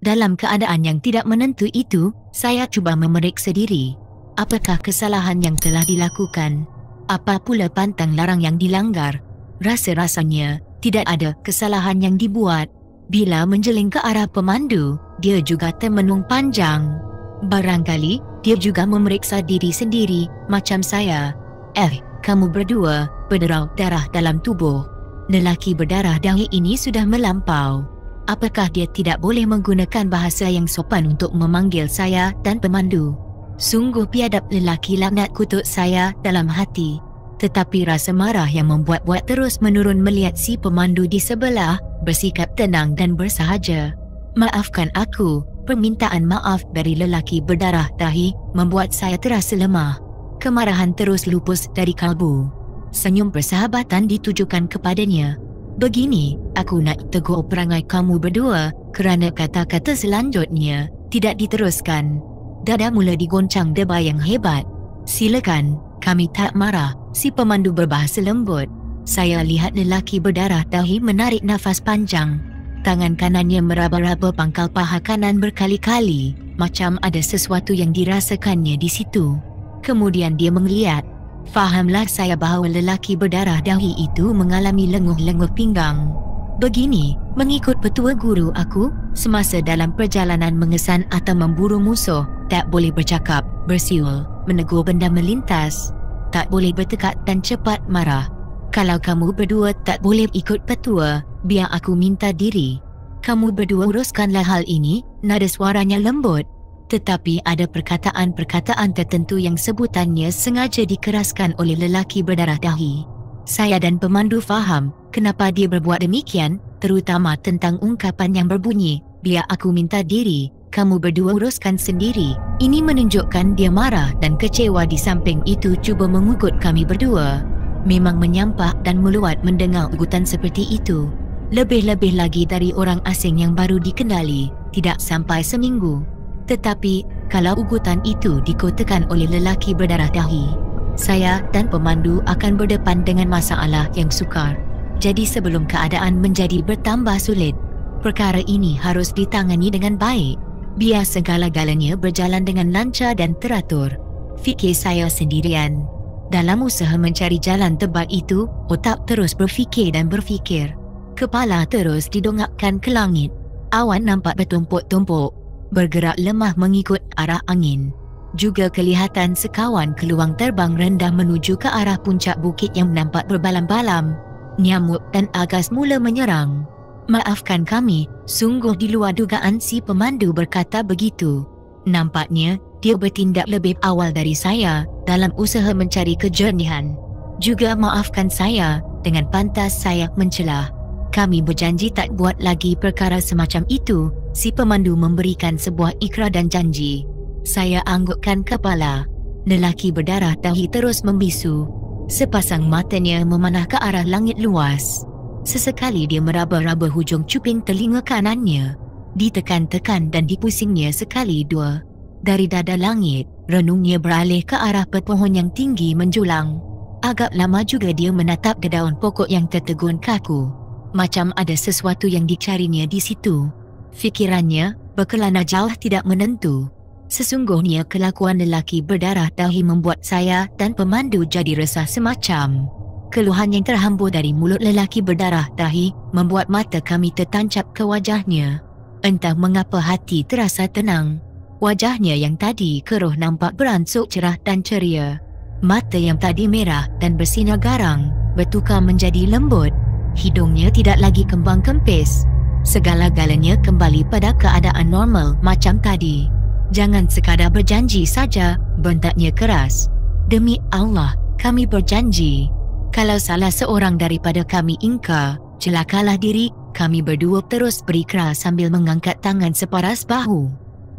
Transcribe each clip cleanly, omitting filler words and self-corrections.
Dalam keadaan yang tidak menentu itu, saya cuba memeriksa diri. Apakah kesalahan yang telah dilakukan? Apa pula pantang larang yang dilanggar? Rasa-rasanya, tidak ada kesalahan yang dibuat. Bila menjeling ke arah pemandu, dia juga termenung panjang. Barangkali, dia juga memeriksa diri sendiri, macam saya. Kamu berdua, berderau darah dalam tubuh. Lelaki berdarah dahi ini sudah melampau. Apakah dia tidak boleh menggunakan bahasa yang sopan untuk memanggil saya dan pemandu? Sungguh biadab lelaki, laknat kutuk saya dalam hati. Tetapi rasa marah yang membuat-buat terus menurun melihat si pemandu di sebelah bersikap tenang dan bersahaja. Maafkan aku, permintaan maaf dari lelaki berdarah dahi membuat saya terasa lemah. Kemarahan terus lupus dari kalbu. Senyum persahabatan ditujukan kepadanya. Begini, aku nak tegur perangai kamu berdua kerana kata-kata selanjutnya tidak diteruskan. Dada mula digoncang debai yang hebat. Silakan, kami tak marah, si pemandu berbahasa lembut. Saya lihat lelaki berdarah dahi menarik nafas panjang. Tangan kanannya meraba-raba pangkal paha kanan berkali-kali, macam ada sesuatu yang dirasakannya di situ. Kemudian dia menggeliat. Fahamlah saya bahawa lelaki berdarah dahi itu mengalami lenguh-lenguh pinggang. Begini, mengikut petua guru aku, semasa dalam perjalanan mengesan atau memburu musuh, tak boleh bercakap, bersiul, menegur benda melintas. Tak boleh bertekad dan cepat marah. Kalau kamu berdua tak boleh ikut petua, biar aku minta diri. Kamu berdua uruskanlah hal ini, nada suaranya lembut. Tetapi ada perkataan-perkataan tertentu yang sebutannya sengaja dikeraskan oleh lelaki berdarah dahi. Saya dan pemandu faham kenapa dia berbuat demikian, terutama tentang ungkapan yang berbunyi, biar aku minta diri, kamu berdua uruskan sendiri. Ini menunjukkan dia marah dan kecewa, di samping itu cuba mengugut kami berdua. Memang menyampah dan meluat mendengar ugutan seperti itu. Lebih-lebih lagi dari orang asing yang baru dikenali, tidak sampai seminggu. Tetapi, kalau ugutan itu dikotakan oleh lelaki berdarah dahi, saya dan pemandu akan berdepan dengan masalah yang sukar. Jadi sebelum keadaan menjadi bertambah sulit, perkara ini harus ditangani dengan baik. Biar segala-galanya berjalan dengan lancar dan teratur. Fikir saya sendirian. Dalam usaha mencari jalan terbaik itu, otak terus berfikir dan berfikir. Kepala terus didongakkan ke langit. Awan nampak bertumpuk-tumpuk, bergerak lemah mengikut arah angin. Juga kelihatan sekawan keluang terbang rendah menuju ke arah puncak bukit yang nampak berbalam-balam. Nyamuk dan agas mula menyerang. Maafkan kami, sungguh di luar dugaan si pemandu berkata begitu. Nampaknya, dia bertindak lebih awal dari saya dalam usaha mencari kejernihan. Juga maafkan saya, dengan pantas saya mencelah. Kami berjanji tak buat lagi perkara semacam itu. Si pemandu memberikan sebuah ikrar dan janji. Saya anggukkan kepala. Lelaki berdarah dahi terus membisu. Sepasang matanya memanah ke arah langit luas. Sesekali dia meraba-raba hujung cuping telinga kanannya. Ditekan-tekan dan dipusingnya sekali dua. Dari dada langit, renungnya beralih ke arah pepohon yang tinggi menjulang. Agak lama juga dia menatap daun pokok yang tertegun kaku. Macam ada sesuatu yang dicarinya di situ. Fikirannya berkelana jauh tidak menentu. Sesungguhnya kelakuan lelaki berdarah dahi membuat saya dan pemandu jadi resah semacam. Keluhan yang terhambur dari mulut lelaki berdarah dahi membuat mata kami tertancap ke wajahnya. Entah mengapa hati terasa tenang. Wajahnya yang tadi keruh nampak beransur cerah dan ceria. Mata yang tadi merah dan bersinar garang bertukar menjadi lembut. Hidungnya tidak lagi kembang kempis. Segala-galanya kembali pada keadaan normal macam tadi. Jangan sekadar berjanji saja, bentaknya keras. Demi Allah, kami berjanji. Kalau salah seorang daripada kami ingkar, celakalah diri. Kami berdua terus berikrar sambil mengangkat tangan separas bahu.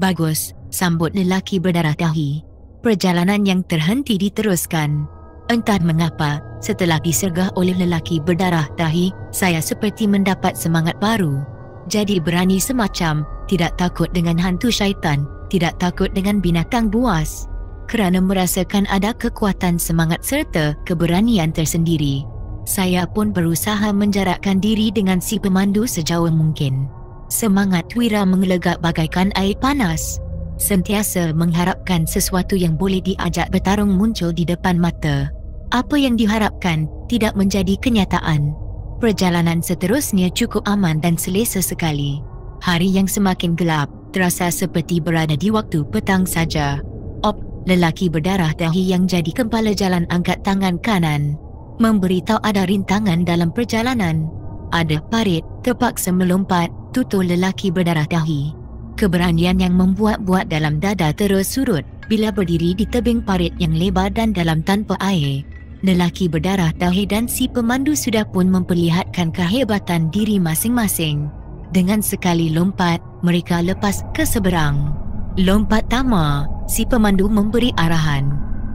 Bagus, sambut lelaki berdarah dahi. Perjalanan yang terhenti diteruskan. Entah mengapa, setelah disergah oleh lelaki berdarah dahi, saya seperti mendapat semangat baru. Jadi berani semacam, tidak takut dengan hantu syaitan, tidak takut dengan binatang buas. Kerana merasakan ada kekuatan semangat serta keberanian tersendiri, saya pun berusaha menjarakkan diri dengan si pemandu sejauh mungkin. Semangat Wira mengelegak bagaikan air panas. Sentiasa mengharapkan sesuatu yang boleh diajak bertarung muncul di depan mata. Apa yang diharapkan tidak menjadi kenyataan. Perjalanan seterusnya cukup aman dan selesa sekali. Hari yang semakin gelap terasa seperti berada di waktu petang saja. Lelaki berdarah dahi yang jadi kepala jalan angkat tangan kanan, memberitahu ada rintangan dalam perjalanan. Ada parit, terpaksa melompat, tutur lelaki berdarah dahi. Keberanian yang membuat-buat dalam dada terus surut bila berdiri di tebing parit yang lebar dan dalam tanpa air. Lelaki berdarah dahi dan si pemandu sudah pun memperlihatkan kehebatan diri masing-masing. Dengan sekali lompat, mereka lepas ke seberang. Lompat tama, si pemandu memberi arahan.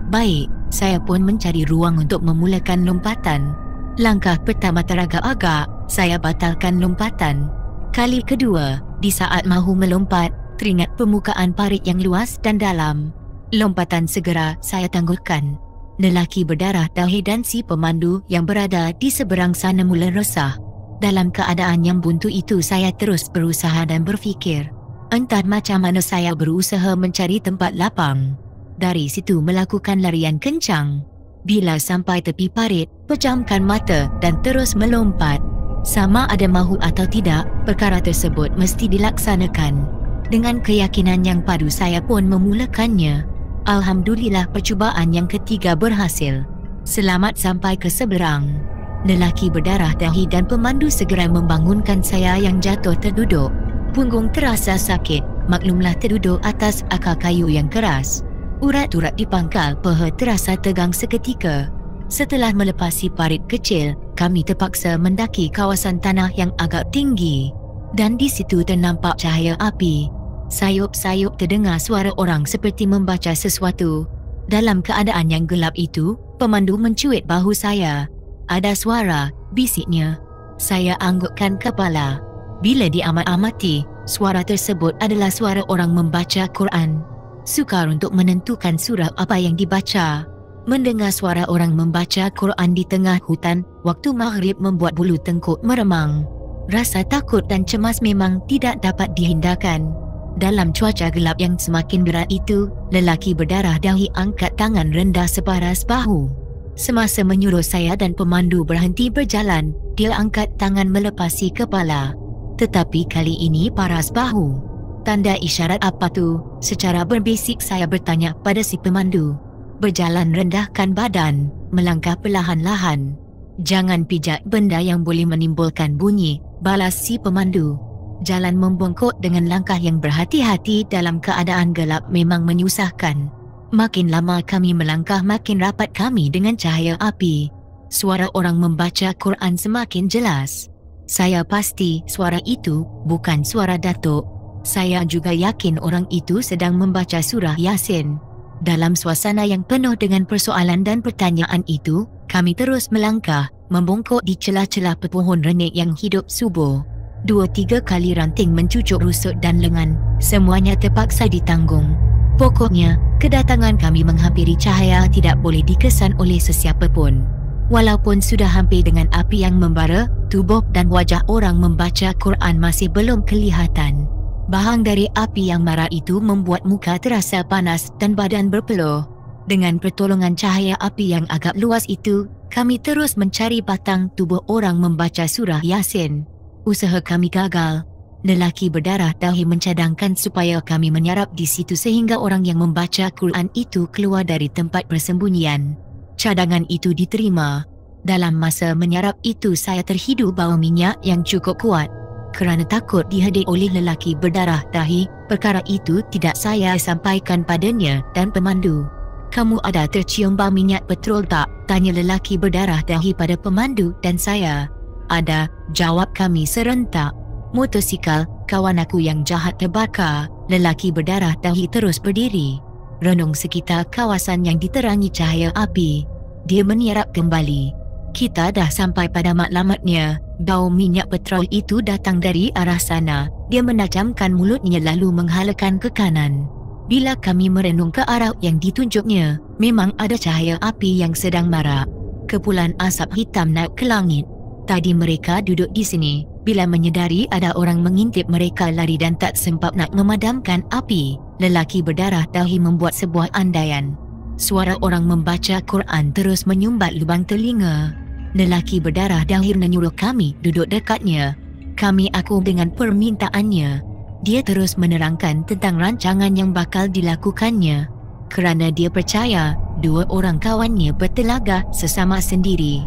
Baik, saya pun mencari ruang untuk memulakan lompatan. Langkah pertama teragak-agak, saya batalkan lompatan. Kali kedua, di saat mahu melompat, teringat permukaan parit yang luas dan dalam. Lompatan segera saya tangguhkan. Lelaki berdarah dahi dan si pemandu yang berada di seberang sana mula resah. Dalam keadaan yang buntu itu saya terus berusaha dan berfikir. Entah macam mana saya berusaha mencari tempat lapang. Dari situ melakukan larian kencang. Bila sampai tepi parit, pejamkan mata dan terus melompat. Sama ada mahu atau tidak, perkara tersebut mesti dilaksanakan. Dengan keyakinan yang padu saya pun memulakannya. Alhamdulillah percubaan yang ketiga berhasil. Selamat sampai ke seberang. Lelaki berdarah dahi dan pemandu segera membangunkan saya yang jatuh terduduk. Punggung terasa sakit, maklumlah terduduk atas akar kayu yang keras. Urat-urat di pangkal paha terasa tegang seketika. Setelah melepasi parit kecil, kami terpaksa mendaki kawasan tanah yang agak tinggi. Dan di situ ternampak cahaya api. Sayup-sayup terdengar suara orang seperti membaca sesuatu. Dalam keadaan yang gelap itu, pemandu mencuit bahu saya. Ada suara, bisiknya. Saya anggukkan kepala. Bila diamat-amati, suara tersebut adalah suara orang membaca Quran. Sukar untuk menentukan surah apa yang dibaca. Mendengar suara orang membaca Quran di tengah hutan, waktu maghrib membuat bulu tengkuk meremang. Rasa takut dan cemas memang tidak dapat dihindarkan. Dalam cuaca gelap yang semakin berat itu, lelaki berdarah dahi angkat tangan rendah separas bahu. Semasa menyuruh saya dan pemandu berhenti berjalan, dia angkat tangan melepasi kepala. Tetapi kali ini paras bahu. Tanda isyarat apa tu? Secara berbisik saya bertanya pada si pemandu. Berjalan rendahkan badan, melangkah perlahan-lahan. Jangan pijak benda yang boleh menimbulkan bunyi, balas si pemandu. Jalan membongkok dengan langkah yang berhati-hati dalam keadaan gelap memang menyusahkan. Makin lama kami melangkah makin rapat kami dengan cahaya api. Suara orang membaca Quran semakin jelas. Saya pasti suara itu bukan suara Datuk. Saya juga yakin orang itu sedang membaca surah Yasin. Dalam suasana yang penuh dengan persoalan dan pertanyaan itu, kami terus melangkah, membongkok di celah-celah pepohon renik yang hidup subur. 2-3 kali ranting mencucuk rusuk dan lengan, semuanya terpaksa ditanggung. Pokoknya, kedatangan kami menghampiri cahaya tidak boleh dikesan oleh sesiapa pun. Walaupun sudah hampir dengan api yang membara, tubuh dan wajah orang membaca Quran masih belum kelihatan. Bahang dari api yang marak itu membuat muka terasa panas dan badan berpeluh. Dengan pertolongan cahaya api yang agak luas itu, kami terus mencari batang tubuh orang membaca surah Yasin. Usaha kami gagal. Lelaki berdarah dahi mencadangkan supaya kami menyarap di situ sehingga orang yang membaca Quran itu keluar dari tempat persembunyian. Cadangan itu diterima. Dalam masa menyarap itu saya terhidu bau minyak yang cukup kuat. Kerana takut dihadik oleh lelaki berdarah dahi, perkara itu tidak saya sampaikan padanya dan pemandu. Kamu ada tercium bau minyak petrol tak? Tanya lelaki berdarah dahi pada pemandu dan saya. Ada, jawab kami serentak. Motosikal, kawan aku yang jahat terbakar. Lelaki berdarah dahi terus berdiri. Renung sekitar kawasan yang diterangi cahaya api. Dia menyerap kembali. Kita dah sampai pada matlamatnya. Bau minyak petrol itu datang dari arah sana. Dia menajamkan mulutnya lalu menghalakan ke kanan. Bila kami merenung ke arah yang ditunjuknya, memang ada cahaya api yang sedang marak. Kepulan asap hitam naik ke langit. Tadi mereka duduk di sini. Bila menyedari ada orang mengintip, mereka lari dan tak sempat nak memadamkan api. Lelaki berdarah dahi membuat sebuah andaian. Suara orang membaca Quran terus menyumbat lubang telinga. Lelaki berdarah dahi menyuruh kami duduk dekatnya. Kami akur dengan permintaannya. Dia terus menerangkan tentang rancangan yang bakal dilakukannya. Kerana dia percaya dua orang kawannya bertelagah sesama sendiri,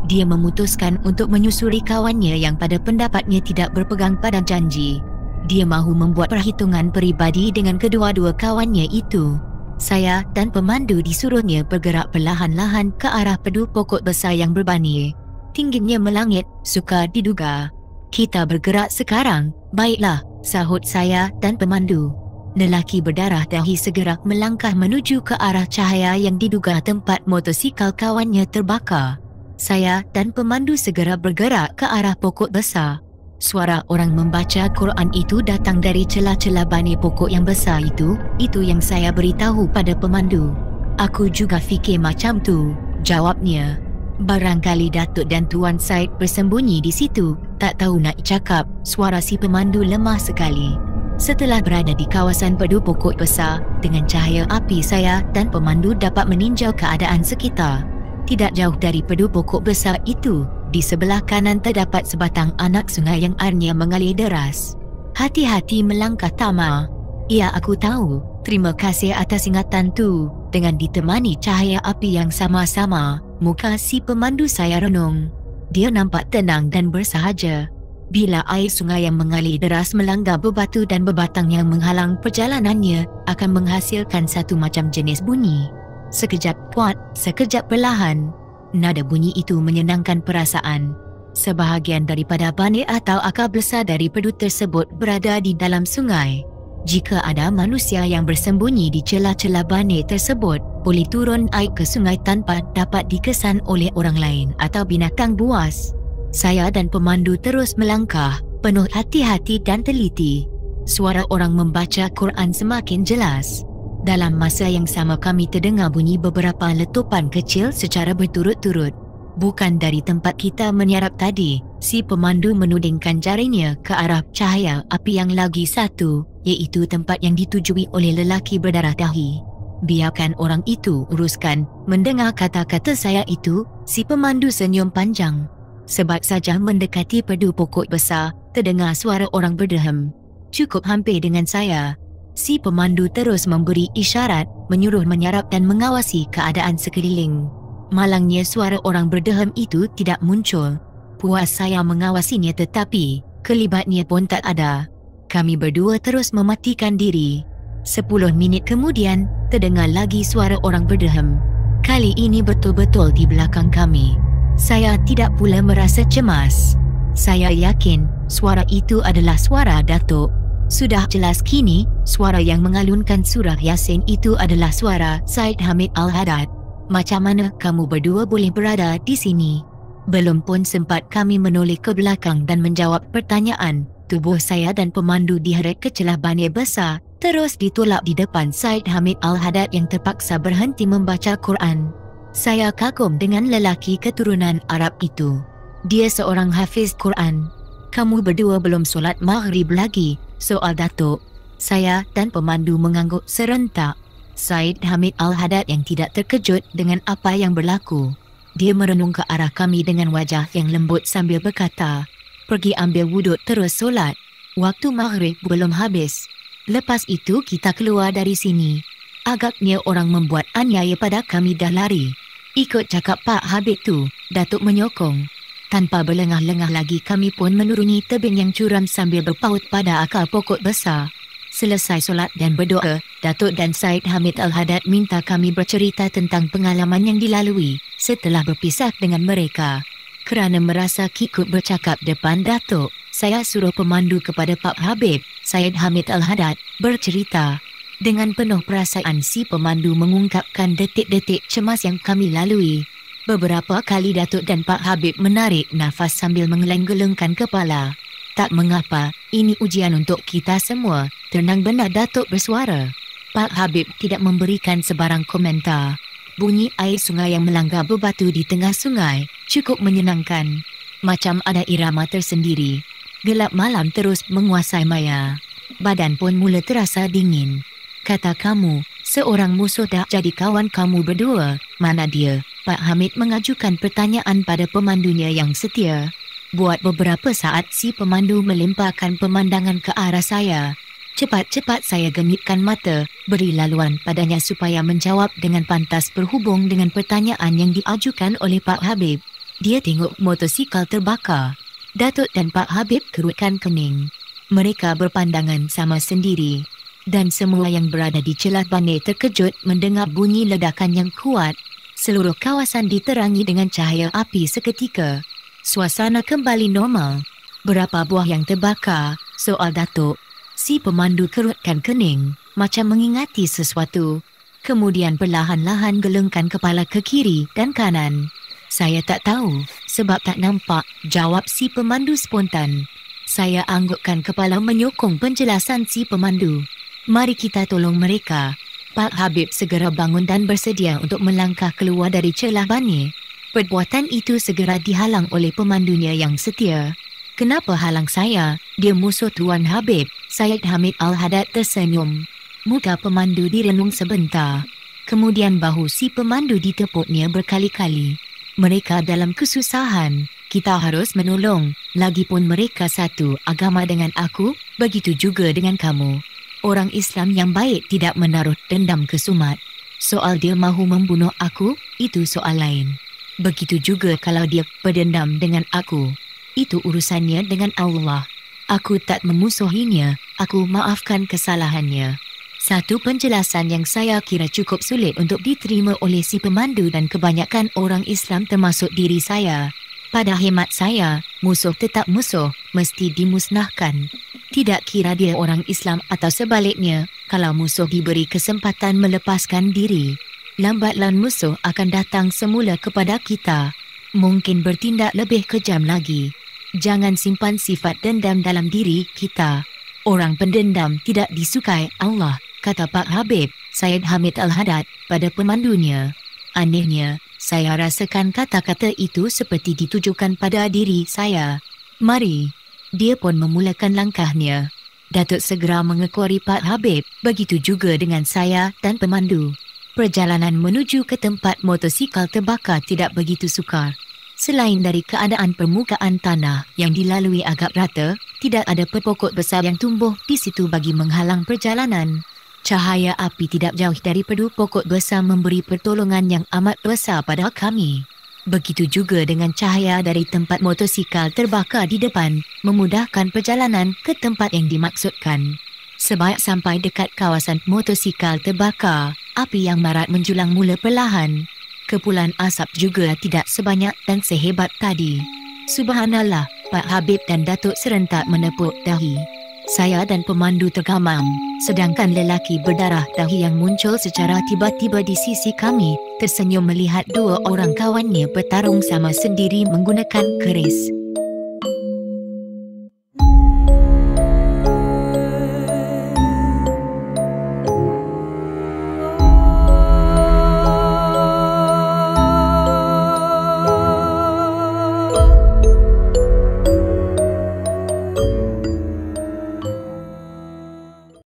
dia memutuskan untuk menyusuri kawannya yang pada pendapatnya tidak berpegang pada janji. Dia mahu membuat perhitungan peribadi dengan kedua-dua kawannya itu. Saya dan pemandu disuruhnya bergerak perlahan-lahan ke arah pedu pokok besar yang berbani. Tingginya melangit, sukar diduga. Kita bergerak sekarang. Baiklah, sahut saya dan pemandu. Lelaki berdarah dahi segera melangkah menuju ke arah cahaya yang diduga tempat motosikal kawannya terbakar. Saya dan pemandu segera bergerak ke arah pokok besar. Suara orang membaca Quran itu datang dari celah-celah bani pokok yang besar itu. Itu yang saya beritahu pada pemandu. Aku juga fikir macam tu, jawabnya. Barangkali Datuk dan Tuan Said bersembunyi di situ. Tak tahu nak cakap, suara si pemandu lemah sekali. Setelah berada di kawasan pedu pokok besar, dengan cahaya api saya dan pemandu dapat meninjau keadaan sekitar. Tidak jauh dari pedu pokok besar itu, di sebelah kanan terdapat sebatang anak sungai yang airnya mengalir deras. Hati-hati melangkah Tama. Ya, aku tahu. Terima kasih atas ingatan tu. Dengan ditemani cahaya api yang sama-sama, muka si pemandu saya renung. Dia nampak tenang dan bersahaja. Bila air sungai yang mengalir deras melanggar bebatu dan bebatang yang menghalang perjalanannya, akan menghasilkan satu macam jenis bunyi. Sekejap kuat, sekejap perlahan. Nada bunyi itu menyenangkan perasaan. Sebahagian daripada bani atau akar besar dari pedu tersebut berada di dalam sungai. Jika ada manusia yang bersembunyi di celah-celah bani tersebut, boleh turun air ke sungai tanpa dapat dikesan oleh orang lain atau binatang buas. Saya dan pemandu terus melangkah, penuh hati-hati dan teliti. Suara orang membaca Quran semakin jelas. Dalam masa yang sama kami terdengar bunyi beberapa letupan kecil secara berturut-turut. Bukan dari tempat kita menyarap tadi. Si pemandu menudingkan jarinya ke arah cahaya api yang lagi satu, iaitu tempat yang ditujui oleh lelaki berdarah dahi. Biarkan orang itu uruskan. Mendengar kata-kata saya itu, si pemandu senyum panjang. Sebab saja mendekati pedu pokok besar, terdengar suara orang berdehem. Cukup hampir dengan saya. Si pemandu terus memberi isyarat, menyuruh menyarap dan mengawasi keadaan sekeliling. Malangnya suara orang berdehem itu tidak muncul. Puas saya mengawasinya tetapi kelibatnya pun tak ada. Kami berdua terus mematikan diri. 10 minit kemudian, terdengar lagi suara orang berdehem. Kali ini betul-betul di belakang kami. Saya tidak pula merasa cemas. Saya yakin suara itu adalah suara Datuk. Sudah jelas kini, suara yang mengalunkan surah Yasin itu adalah suara Said Hamid Al-Haddad. Macam mana kamu berdua boleh berada di sini? Belum pun sempat kami menoleh ke belakang dan menjawab pertanyaan. Tubuh saya dan pemandu diheret ke celah bani besar, terus ditolak di depan Said Hamid Al-Haddad yang terpaksa berhenti membaca Quran. Saya kagum dengan lelaki keturunan Arab itu. Dia seorang hafiz Quran. Kamu berdua belum solat maghrib lagi, soal Datuk. Saya dan pemandu mengangguk serentak. Said Hamid Al-Haddad yang tidak terkejut dengan apa yang berlaku. Dia merenung ke arah kami dengan wajah yang lembut sambil berkata, pergi ambil wuduk terus solat. Waktu maghrib belum habis. Lepas itu kita keluar dari sini. Agaknya orang membuat aniaya pada kami dah lari. Ikut cakap Pak Habib tu, Datuk menyokong. Tanpa berlengah-lengah lagi kami pun menuruni tebing yang curam sambil berpaut pada akar pokok besar. Selesai solat dan berdoa, Datuk dan Said Hamid Al-Haddad minta kami bercerita tentang pengalaman yang dilalui setelah berpisah dengan mereka. Kerana merasa kikut bercakap depan Datuk, saya suruh pemandu kepada Pak Habib, Said Hamid Al-Haddad, bercerita. Dengan penuh perasaan si pemandu mengungkapkan detik-detik cemas yang kami lalui. Beberapa kali Datuk dan Pak Habib menarik nafas sambil menggeleng-gelengkan kepala. Tak mengapa, ini ujian untuk kita semua. Tenang benar, Datuk bersuara. Pak Habib tidak memberikan sebarang komentar. Bunyi air sungai yang melanggar bebatu di tengah sungai cukup menyenangkan. macam ada irama tersendiri. Gelap malam terus menguasai maya. Badan pun mula terasa dingin. Kata kamu, seorang musuh dah jadi kawan kamu berdua. Mana dia? Pak Hamid mengajukan pertanyaan pada pemandunya yang setia. Buat beberapa saat si pemandu melemparkan pemandangan ke arah saya. Cepat-cepat saya gemipkan mata, beri laluan padanya supaya menjawab dengan pantas berhubung dengan pertanyaan yang diajukan oleh Pak Habib. Dia tengok motosikal terbakar. Datuk dan Pak Habib kerutkan kening. Mereka berpandangan sama sendiri. Dan semua yang berada di celah bandar terkejut mendengar bunyi ledakan yang kuat. Seluruh kawasan diterangi dengan cahaya api seketika. Suasana kembali normal. Berapa buah yang terbakar? Soal Datuk. Si pemandu kerutkan kening, macam mengingati sesuatu. Kemudian perlahan-lahan gelengkan kepala ke kiri dan kanan. Saya tak tahu, sebab tak nampak, jawab si pemandu spontan. Saya anggukkan kepala menyokong penjelasan si pemandu. Mari kita tolong mereka. Pak Habib segera bangun dan bersedia untuk melangkah keluar dari celah bani. Perbuatan itu segera dihalang oleh pemandunya yang setia. Kenapa halang saya? Dia musuh Tuan Habib. Syed Hamid Al-Haddad tersenyum. Muka pemandu direnung sebentar. Kemudian bahu si pemandu ditepuknya berkali-kali. Mereka dalam kesusahan. Kita harus menolong. Lagipun mereka satu agama dengan aku, begitu juga dengan kamu. Orang Islam yang baik tidak menaruh dendam kesumat. Soal dia mahu membunuh aku, itu soal lain. Begitu juga kalau dia berdendam dengan aku. Itu urusannya dengan Allah. Aku tak memusuhinya, aku maafkan kesalahannya. Satu penjelasan yang saya kira cukup sulit untuk diterima oleh si pemandu dan kebanyakan orang Islam termasuk diri saya. Pada hemat saya, musuh tetap musuh, mesti dimusnahkan. Tidak kira dia orang Islam atau sebaliknya, kalau musuh diberi kesempatan melepaskan diri, lambat laun musuh akan datang semula kepada kita. Mungkin bertindak lebih kejam lagi. Jangan simpan sifat dendam dalam diri kita. Orang pendendam tidak disukai Allah, kata Pak Habib, Syed Hamid Al-Haddad pada pemandunya. Anehnya, saya rasakan kata-kata itu seperti ditujukan pada diri saya. Mari. Dia pun memulakan langkahnya. Datuk segera mengekuari Pak Habib, begitu juga dengan saya dan pemandu. Perjalanan menuju ke tempat motosikal terbakar tidak begitu sukar. Selain dari keadaan permukaan tanah yang dilalui agak rata, tidak ada pokok besar yang tumbuh di situ bagi menghalang perjalanan. Cahaya api tidak jauh daripada pokok besar memberi pertolongan yang amat besar pada kami. Begitu juga dengan cahaya dari tempat motosikal terbakar di depan, memudahkan perjalanan ke tempat yang dimaksudkan. Sebaik sampai dekat kawasan motosikal terbakar, api yang marak menjulang mula perlahan. Kepulan asap juga tidak sebanyak dan sehebat tadi. Subhanallah, Pak Habib dan Datuk serentak menepuk dahi. Saya dan pemandu tergamam, sedangkan lelaki berdarah dahi yang muncul secara tiba-tiba di sisi kami tersenyum melihat dua orang kawannya bertarung sama sendiri menggunakan keris.